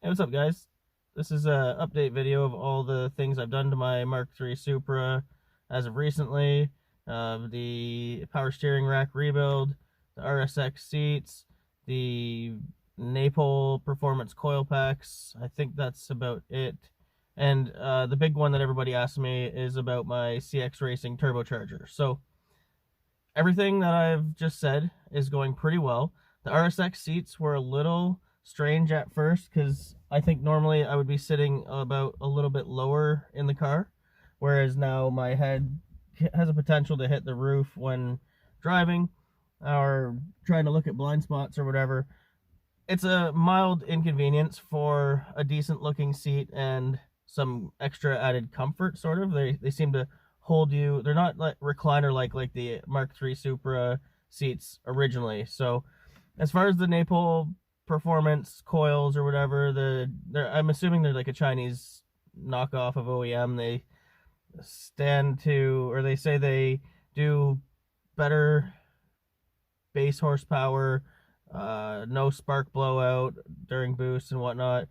Hey, what's up, guys? This is a update video of all the things I've done to my Mark III Supra as of recently. The power steering rack rebuild, the RSX seats, the napol performance coil packs. I think that's about it. And the big one that everybody asks me is about my CX Racing turbocharger. So everything that I've just said is going pretty well. The RSX seats were a little strange at first because I think normally I would be sitting about a little bit lower in the car, whereas now my head has a potential to hit the roof when driving or trying to look at blind spots or whatever. It's a mild inconvenience for a decent looking seat and some extra added comfort, sort of. They seem to hold you. They're not like recliner like the Mark III Supra seats originally. So as far as the napol performance coils or whatever, I'm assuming they're like a Chinese knockoff of OEM. They stand to, or they say they do better base horsepower, no spark blowout during boost and whatnot.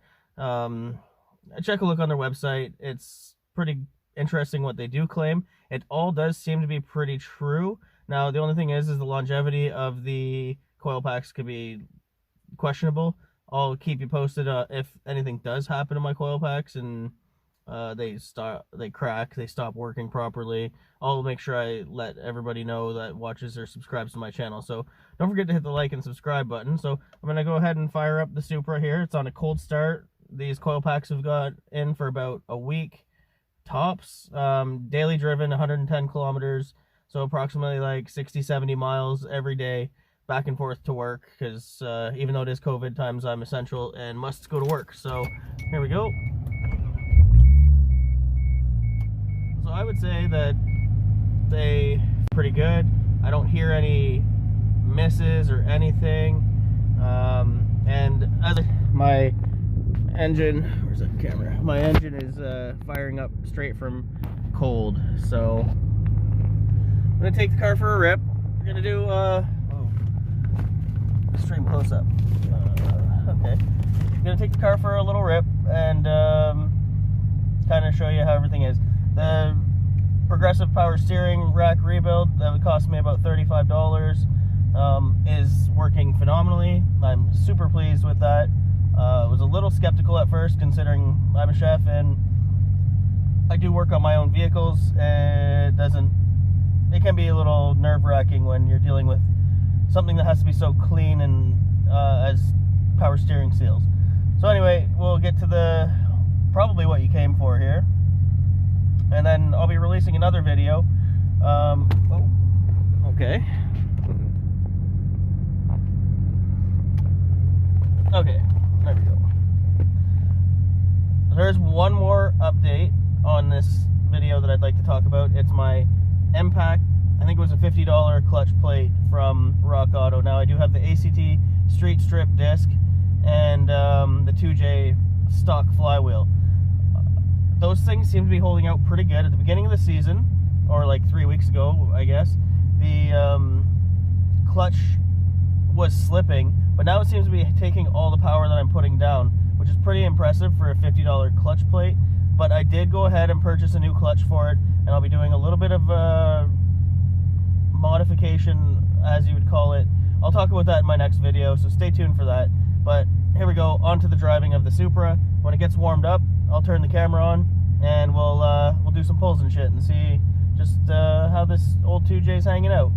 Check a look on their website. It's pretty interesting what they do claim. It all does seem to be pretty true. Now, the only thing is the longevity of the coil packs could be questionable. I'll keep you posted if anything does happen to my coil packs and they crack, they stop working properly. I'll make sure I let everybody know that watches or subscribes to my channel. So don't forget to hit the like and subscribe button. So I'm going to go ahead and fire up the Supra here. It's on a cold start. These coil packs have got in for about a week tops. Daily driven 110 kilometers, so approximately like 60-70 miles every day back and forth to work, because even though it is COVID times, I'm essential and must go to work. So here we go. So I would say that they pretty good. I don't hear any misses or anything. And as my engine, where's that camera? My engine is firing up straight from cold. So I'm gonna take the car for a rip. We're gonna do extreme close up. Okay, I'm gonna take the car for a little rip and kind of show you how everything is. The progressive power steering rack rebuild that would cost me about $35 is working phenomenally. I'm super pleased with that. Was a little skeptical at first, considering I'm a chef and I do work on my own vehicles. It can be a little nerve-wracking when you're dealing with something that has to be so clean and as power steering seals. So anyway, we'll get to probably what you came for here, and then I'll be releasing another video. Okay. Okay, there we go. There's one more update on this video that I'd like to talk about. It's my mpact. I think it was a $50 clutch plate from Rock Auto. Now I do have the ACT street strip disc and the 2J stock flywheel. Those things seem to be holding out pretty good. At the beginning of the season, or like 3 weeks ago, I guess, the clutch was slipping, but now it seems to be taking all the power that I'm putting down, which is pretty impressive for a $50 clutch plate. But I did go ahead and purchase a new clutch for it, and I'll be doing a little bit of modification, as you would call it. I'll talk about that in my next video, so stay tuned for that. But here we go, on to the driving of the Supra. When it gets warmed up, I'll turn the camera on and we'll do some pulls and shit and see just how this old 2J's hanging out.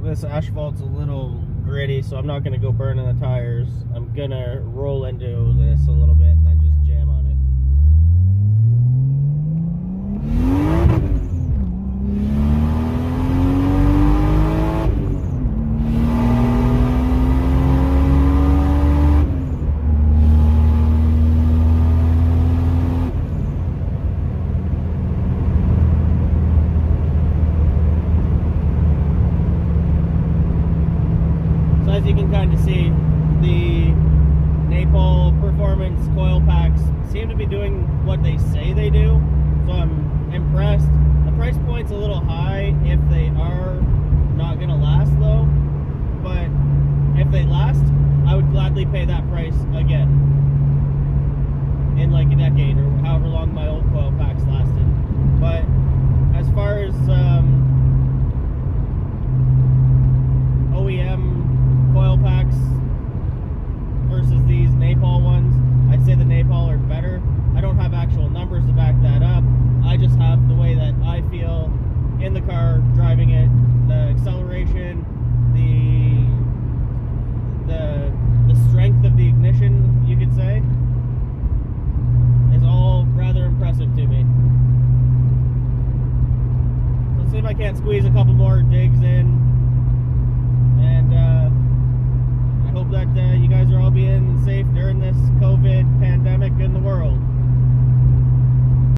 This asphalt's a little gritty, so I'm not going to go burning the tires. I'm going to roll into this a little bit and then just jam on it. seem to be doing what they say they do, so I'm impressed. The price point's a little high if they are not gonna last though, but if they last, I would gladly pay that price again in like a decade or however long my old coil packs lasted. But as far as OEM coil packs versus these napol ones, I'd say the napol are better. I don't have actual numbers to back that up. I just have the way that I feel in the car driving it. The acceleration, the strength of the ignition, you could say, is all rather impressive to me. Let's see if I can't squeeze a couple more digs in